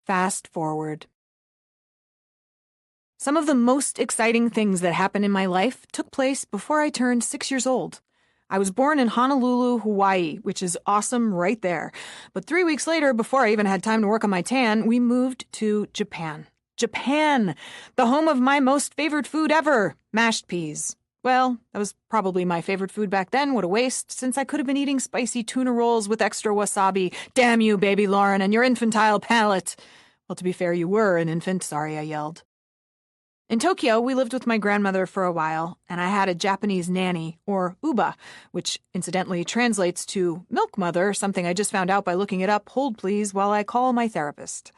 Fast forward. Some of the most exciting things that happened in my life took place before I turned 6 years old. I was born in Honolulu, Hawaii, which is awesome right there. But 3 weeks later, before I even had time to work on my tan, we moved to Japan. Japan! The home of my most favorite food ever, mashed peas. Well, that was probably my favorite food back then. What a waste, since I could have been eating spicy tuna rolls with extra wasabi. Damn you, baby Lauren, and your infantile palate. Well, to be fair, you were an infant. Sorry, I yelled. In Tokyo, we lived with my grandmother for a while, and I had a Japanese nanny, or uba, which incidentally translates to milk mother, something I just found out by looking it up. Hold please while I call my therapist.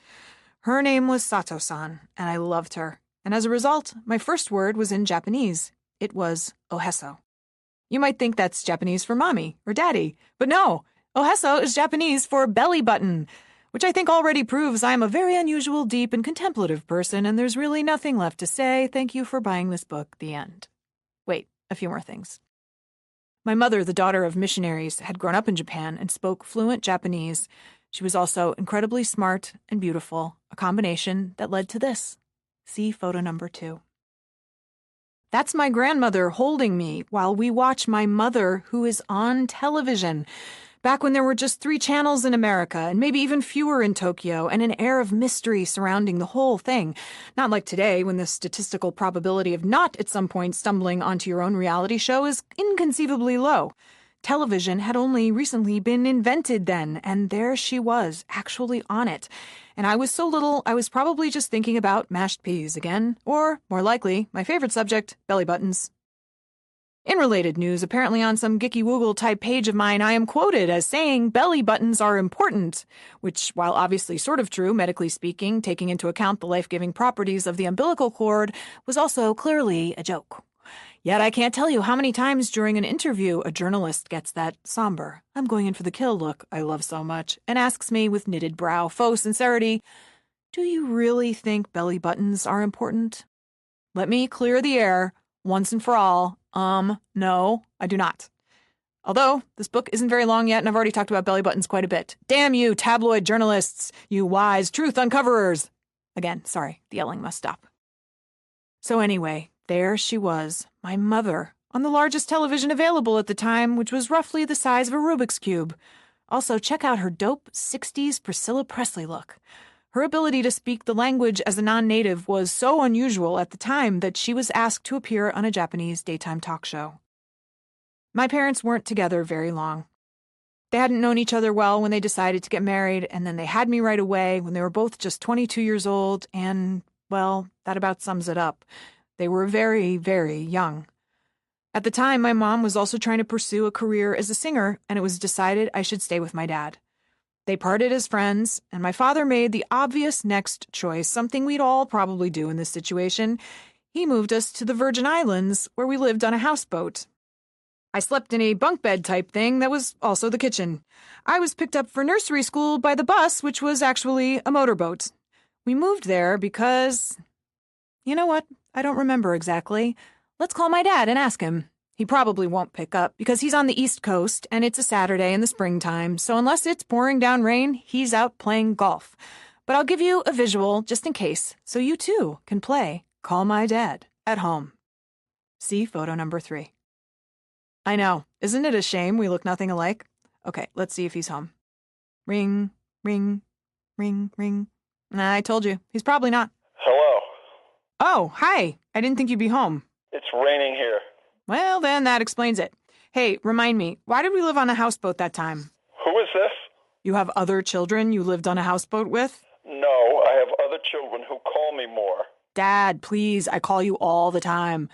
Her name was Sato-san, and I loved her. And as a result, my first word was in Japanese. It was oheso. You might think that's Japanese for mommy or daddy, but no, oheso is Japanese for belly button, which I think already proves I'm a very unusual, deep, and contemplative person, and there's really nothing left to say. Thank you for buying this book, the end. Wait, a few more things. My mother, the daughter of missionaries, had grown up in Japan and spoke fluent Japanese. She was also incredibly smart and beautiful, a combination that led to this. See photo number 2. That's my grandmother holding me while we watch my mother, who is on television. Back when there were just 3 channels in America, and maybe even fewer in Tokyo, and an air of mystery surrounding the whole thing. Not like today, when the statistical probability of not at some point stumbling onto your own reality show is inconceivably low. Television had only recently been invented then, and there she was, actually on it. And I was so little, I was probably just thinking about mashed peas again, or, more likely, my favorite subject, belly buttons. In related news, apparently on some Gicky-Woogle-type page of mine, I am quoted as saying belly buttons are important, which, while obviously sort of true, medically speaking, taking into account the life-giving properties of the umbilical cord, was also clearly a joke. Yet I can't tell you how many times during an interview a journalist gets that somber, I'm going in for the kill look I love so much, and asks me with knitted brow, faux sincerity, do you really think belly buttons are important? Let me clear the air, once and for all. No, I do not. Although, this book isn't very long yet, and I've already talked about belly buttons quite a bit. Damn you, tabloid journalists, you wise truth uncoverers! Again, sorry, the yelling must stop. So anyway, there she was, my mother, on the largest television available at the time, which was roughly the size of a Rubik's Cube. Also, check out her dope 60s Priscilla Presley look. Her ability to speak the language as a non-native was so unusual at the time that she was asked to appear on a Japanese daytime talk show. My parents weren't together very long. They hadn't known each other well when they decided to get married, and then they had me right away when they were both just 22 years old, and, well, that about sums it up. They were very, very young. At the time, my mom was also trying to pursue a career as a singer, and it was decided I should stay with my dad. They parted as friends, and my father made the obvious next choice, something we'd all probably do in this situation. He moved us to the Virgin Islands, where we lived on a houseboat. I slept in a bunk bed type thing that was also the kitchen. I was picked up for nursery school by the bus, which was actually a motorboat. We moved there because... You know what? I don't remember exactly. Let's call my dad and ask him. He probably won't pick up because he's on the East Coast and it's a Saturday in the springtime, so unless it's pouring down rain, he's out playing golf. But I'll give you a visual just in case, so you too can play Call My Dad at home. See photo number 3. I know, isn't it a shame we look nothing alike? Okay, let's see if he's home. Ring, ring, ring, ring. Nah, I told you, he's probably not. Hello. Oh, hi. I didn't think you'd be home. It's raining here. Well, then that explains it. Hey, remind me, why did we live on a houseboat that time? Who is this? You have other children you lived on a houseboat with? No, I have other children who call me more. Dad, please, I call you all the time.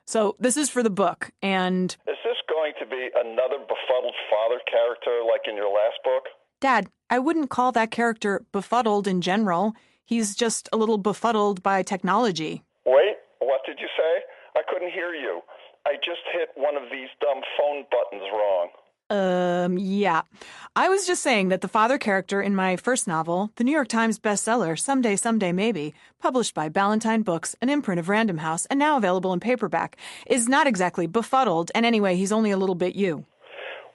So this is for the book, and... Is this going to be another befuddled father character like in your last book? Dad, I wouldn't call that character befuddled in general. He's just a little befuddled by technology. Wait, what did you say? I couldn't hear you. I just hit one of these dumb phone buttons wrong. Yeah. I was just saying that the father character in my first novel, the New York Times bestseller, Someday, Maybe, published by Ballantine Books, an imprint of Random House, and now available in paperback, is not exactly befuddled, and anyway, he's only a little bit you.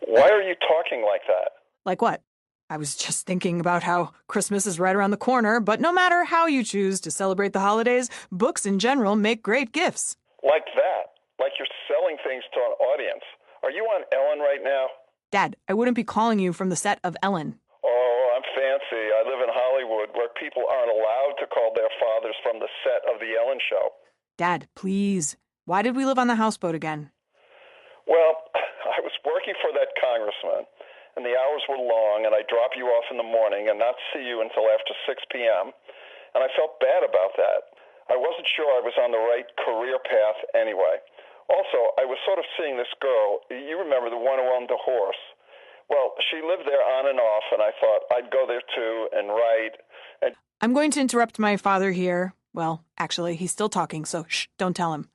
Why are you talking like that? Like what? I was just thinking about how Christmas is right around the corner, but no matter how you choose to celebrate the holidays, books in general make great gifts. Like that. Like you're selling things to an audience. Are you on Ellen right now? Dad, I wouldn't be calling you from the set of Ellen. Oh, I'm fancy. I live in Hollywood where people aren't allowed to call their fathers from the set of The Ellen Show. Dad, please. Why did we live on the houseboat again? Well, I was working for that congressman, and the hours were long, and I'd drop you off in the morning and not see you until after 6 p.m., and I felt bad about that. I wasn't sure I was on the right career path anyway. Also, I was sort of seeing this girl. You remember the one who owned the horse? Well, she lived there on and off, and I thought I'd go there too and write. And I'm going to interrupt my father here. Well, actually, he's still talking, so shh, don't tell him.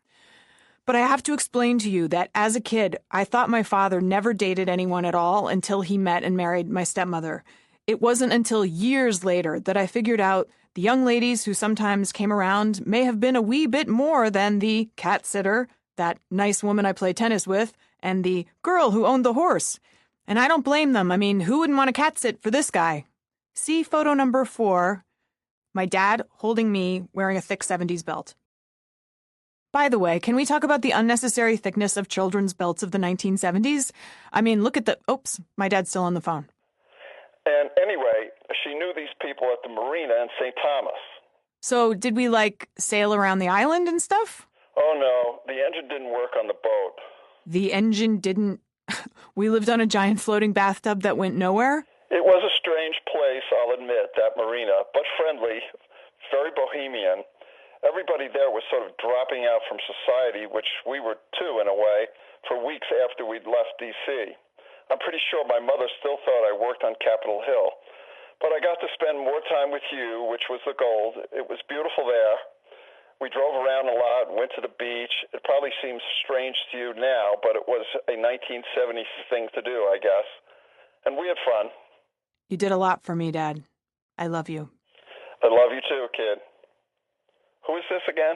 But I have to explain to you that as a kid, I thought my father never dated anyone at all until he met and married my stepmother. It wasn't until years later that I figured out the young ladies who sometimes came around may have been a wee bit more than the cat sitter, that nice woman I play tennis with, and the girl who owned the horse. And I don't blame them. I mean, who wouldn't want to cat sit for this guy? See photo number 4, my dad holding me wearing a thick 70s belt. By the way, can we talk about the unnecessary thickness of children's belts of the 1970s? I mean, look at the... Oops, my dad's still on the phone. And anyway, she knew these people at the marina in St. Thomas. So did we, sail around the island and stuff? Oh, no, the engine didn't work on the boat. The engine didn't... We lived on a giant floating bathtub that went nowhere? It was a strange place, I'll admit, that marina, but friendly, very bohemian. Everybody there was sort of dropping out from society, which we were too, in a way, for weeks after we'd left D.C. I'm pretty sure my mother still thought I worked on Capitol Hill. But I got to spend more time with you, which was the goal. It was beautiful there. We drove around a lot, went to the beach. It probably seems strange to you now, but it was a 1970s thing to do, I guess. And we had fun. You did a lot for me, Dad. I love you. I love you too, kid. Who is this again?